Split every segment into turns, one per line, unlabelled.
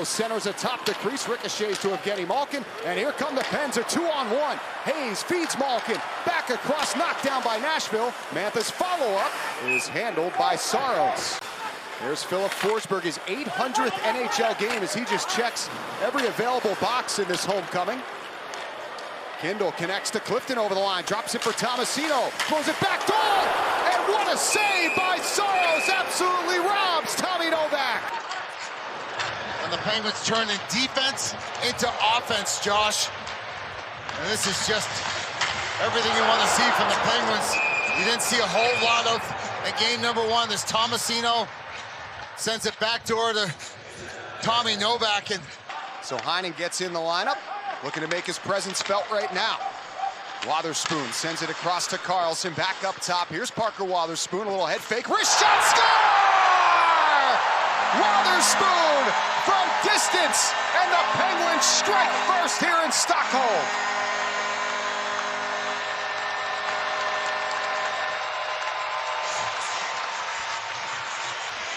Centers atop the crease, ricochets to Evgeny Malkin, and here come the Pens, a 2-on-1. Hayes feeds Malkin, back across, knocked down by Nashville. Mantha's follow-up is handled by Saros. There's Philip Forsberg, his 800th NHL game as he just checks every available box in this homecoming. Kindle connects to Clifton over the line, drops it for Tomasino, throws it back door, and what a save by Saros, absolutely robs Tommy Novak.
And the Penguins turning defense into offense, Josh. And this is just everything you want to see from the Penguins. You didn't see a whole lot of in game number one. This Tomasino sends it backdoor to Tommy Novak. And
so Heinen gets in the lineup, looking to make his presence felt right now. Wotherspoon sends it across to Carlson, back up top. Here's Parker Wotherspoon, a little head fake, wrist shot, score! Wotherspoon from distance, and the Penguins strike first here in Stockholm.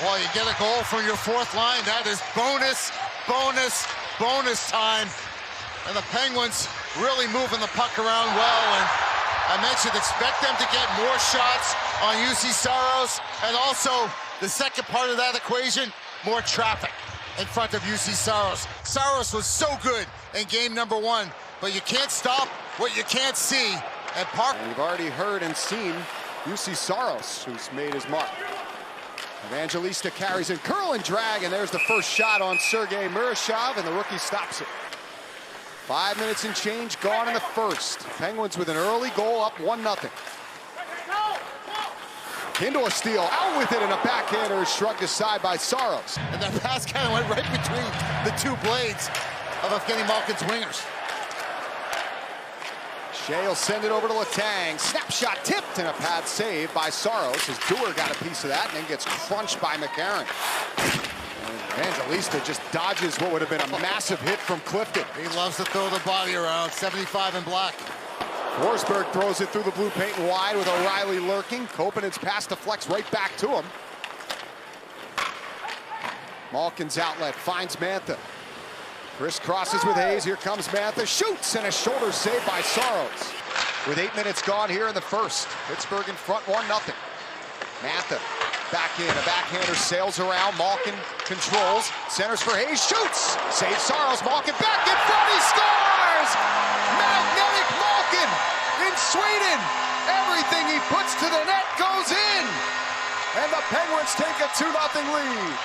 Well, you get a goal from your fourth line. That is bonus, bonus, bonus time. And the Penguins really moving the puck around well. And I mentioned, expect them to get more shots on UC Saros. And also, the second part of that equation, more traffic in front of UC Saros. Saros was so good in game number one, but you can't stop what you can't see. And
you've already heard and seen UC Saros, who's made his mark. Evangelista carries in, curl and drag, and there's the first shot on Sergei Murashov, and the rookie stops it. 5 minutes and change gone in the first. Penguins with an early goal, up 1-0. Kindle a steal, out with it, and a backhander is shrugged aside by Saros.
And that pass kind of went right between the two blades of Evgeny Malkin's wingers.
Shea will send it over to Letang. Snapshot tipped and a pad save by Saros as Dewar got a piece of that and then gets crunched by McCarron. And Evangelista just dodges what would have been a massive hit from Clifton.
He loves to throw the body around, 75 in black.
Forsberg throws it through the blue paint and wide with O'Reilly lurking. Kopanen's pass deflects right back to him. Malkin's outlet finds Mantha. Chris crosses with Hayes, here comes Mantha, shoots, and a shoulder save by Saros. With 8 minutes gone here in the first, Pittsburgh in front 1-0. Mantha back in, a backhander sails around, Malkin controls, centers for Hayes, shoots, saves Saros, Malkin back in front, he scores! Magnetic Malkin in Sweden, everything he puts to the net goes in! And the Penguins take a 2-0 lead.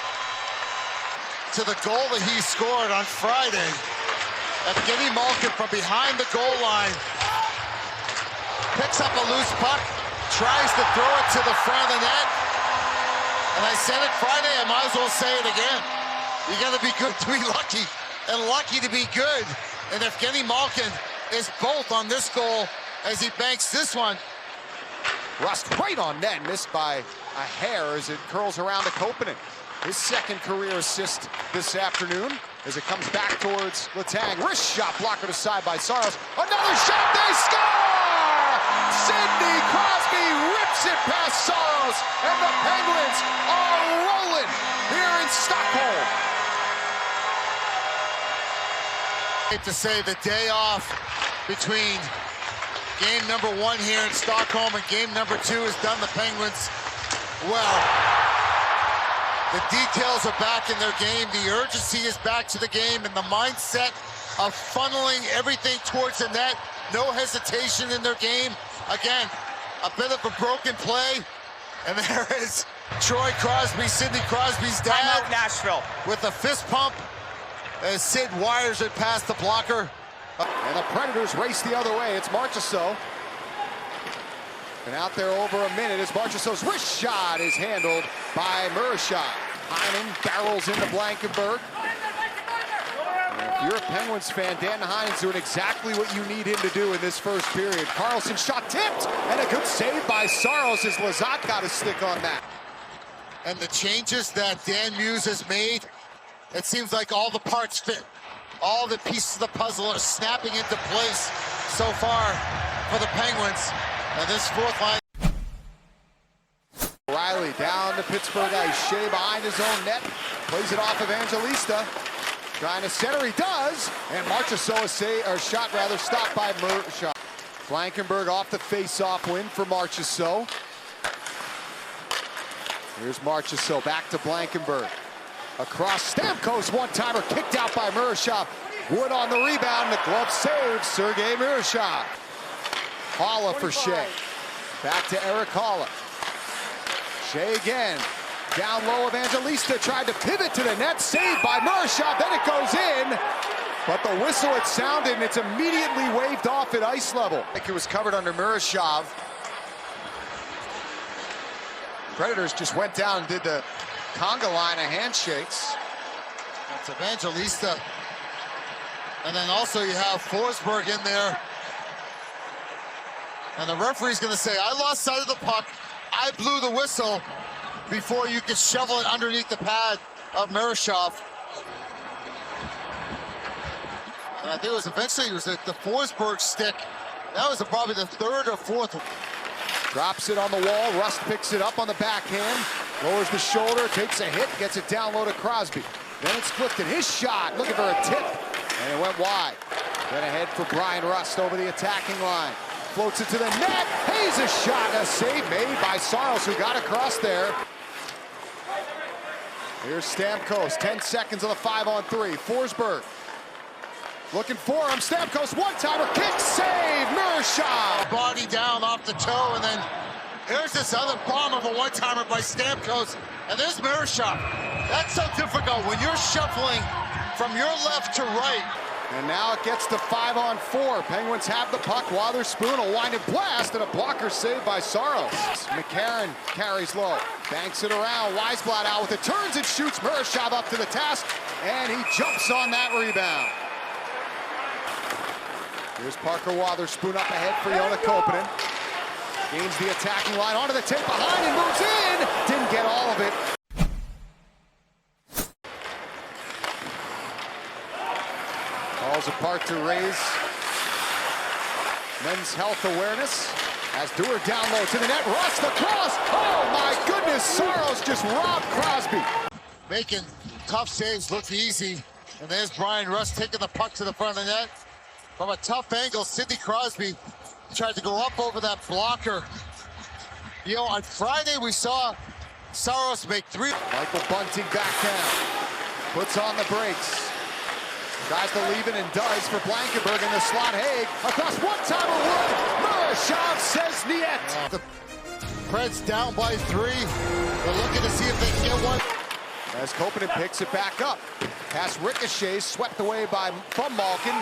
To the goal that he scored on Friday. Evgeny Malkin from behind the goal line picks up a loose puck, tries to throw it to the front of the net. And I said it Friday, I might as well say it again. You gotta be good to be lucky, and lucky to be good. And Evgeny Malkin is both on this goal as he banks this one.
Rust right on net, missed by a hair as it curls around to Kopanen. His second career assist this afternoon as it comes back towards Letang. Wrist shot blocked aside by Saros. Another shot, they score! Sidney Crosby rips it past Saros, and the Penguins are rolling here in Stockholm.
Safe to say the day off between game number one here in Stockholm and game number two has done the Penguins well. The details are back in their game. The urgency is back to the game, and the mindset of funneling everything towards the net. No hesitation in their game. Again, a bit of a broken play. And there is Troy Crosby, Sidney Crosby's dad.
Timeout, Nashville.
With a fist pump as Sid wires it past the blocker.
And the Predators race the other way. It's Marchessault. And out there over a minute as Marchessault's wrist shot is handled by Murashov. Heinen barrels into Blankenberg. And if you're a Penguins fan, Dan Heinen's doing exactly what you need him to do in this first period. Carlson shot tipped, and a good save by Saros as Lazat got a stick on that.
And the changes that Dan Muse has made, it seems like all the parts fit. All the pieces of the puzzle are snapping into place so far for the Penguins. And this fourth line.
O'Reilly down to Pittsburgh ice. Shea behind his own net. Plays it off Evangelista. Trying to center, he does. And shot rather stopped by Mershov. Blankenberg off the face-off win for Marchessault. Here's Marchessault, back to Blankenberg. Across Stamkos, one-timer kicked out by Mershov. Wood on the rebound, the glove saves Sergei Mershov. Haula for Shea. Back to Eric Haula. Shea again. Down low, Evangelista tried to pivot to the net, saved by Mershov, then it goes in. But the whistle, it sounded, and it's immediately waved off at ice level. I think it was covered under Mershov. Predators just went down and did the conga line of handshakes.
That's Evangelista. And then also you have Forsberg in there. And the referee's gonna say, I lost sight of the puck. I blew the whistle before you could shovel it underneath the pad of Mershov. And I think it was eventually the Forsberg stick. That was probably the third or fourth.
Drops it on the wall, Rust picks it up on the backhand, lowers the shoulder, takes a hit, gets it down low to Crosby. Then it's Clifton, his shot, looking for a tip, and it went wide. Then ahead for Brian Rust over the attacking line. Floats it to the net, Hayes a shot, a save made by Saros, who got across there. Here's Stamkos, 10 seconds on the 5-on-3, Forsberg. Looking for him, Stamkos, one-timer, kick, save, Mershov!
Body down off the toe, and then here's this other bomb of a one-timer by Stamkos, and there's Mershov. That's so difficult when you're shuffling from your left to right.
And now it gets to 5-on-4. Penguins have the puck. Wotherspoon, a winded blast, and a blocker saved by Saros. McCarron carries low, banks it around. Weisblatt out with it, turns and shoots. Mershov up to the task, and he jumps on that rebound. Here's Parker Wotherspoon up ahead for Joona Koppanen. Gains the attacking line, onto the tape behind and moves in. Didn't get all of it. Calls apart to raise men's health awareness. As Dewar down low to the net, Rust across. Oh my goodness, Saros just robbed Crosby.
Making tough saves look easy. And there's Brian Rust taking the puck to the front of the net. From a tough angle, Sidney Crosby tried to go up over that blocker. You know, on Friday we saw Saros make 3.
Michael Bunting back down. Puts on the brakes. Tries to leave it and does for Blankenberg in the slot. Haig across one-timer Wood. Mershov says niet.
The Preds down by 3. They're looking to see if they can get one.
As Koppanen picks it back up. Pass ricochets, swept away from Malkin.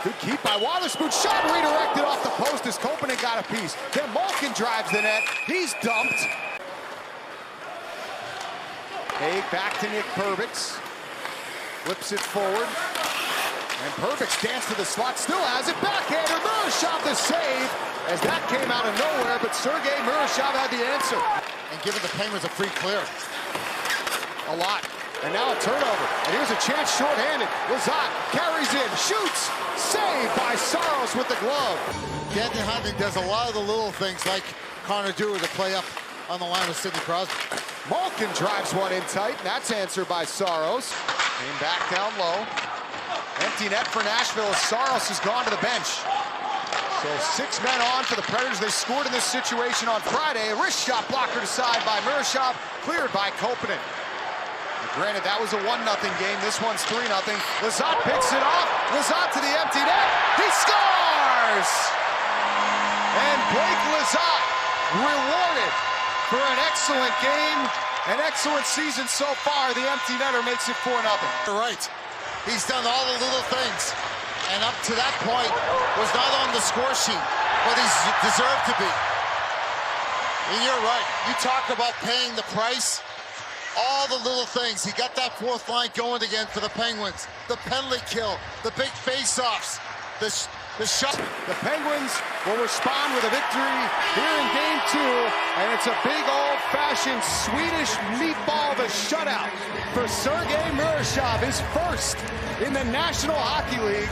Good keep by Wotherspoon. Shot redirected off the post as Koppanen got a piece. Then Malkin drives the net. He's dumped. Haig back to Nick Perbix. Flips it forward. And Perbix danced to the slot. Still has it. Backhander. Mershov the save. As that came out of nowhere, but Sergei Mershov had the answer.
And giving the Penguins a free clear.
A lot. And now a turnover. And here's a chance shorthanded. Lizotte carries in, shoots, saved by Saros with the glove.
Danton Hunting does a lot of the little things like Connor Dewar to play up on the line with Sidney Crosby.
Malkin drives one in tight, and that's answered by Saros. Came back down low. Empty net for Nashville as Saros has gone to the bench. So 6 men on for the Predators. They scored in this situation on Friday. A wrist shot blocker aside by Mershov, cleared by Koppanen. Granted, that was a 1-0 game. This one's 3-0. Lizotte picks it off. Lizotte to the empty net. He scores! And Blake Lizotte rewarded for an excellent game, an excellent season so far. The empty netter makes it 4-0.
Right. He's done all the little things. And up to that point, was not on the score sheet, but he's deserved to be. And you're right. You talk about paying the price. All the little things. He got that fourth line going again for the Penguins. The penalty kill, the big face-offs, the shot.
The Penguins will respond with a victory here in Game 2, and it's a big old-fashioned Swedish meatball, the shutout for Sergei Mershov, his first in the National Hockey League.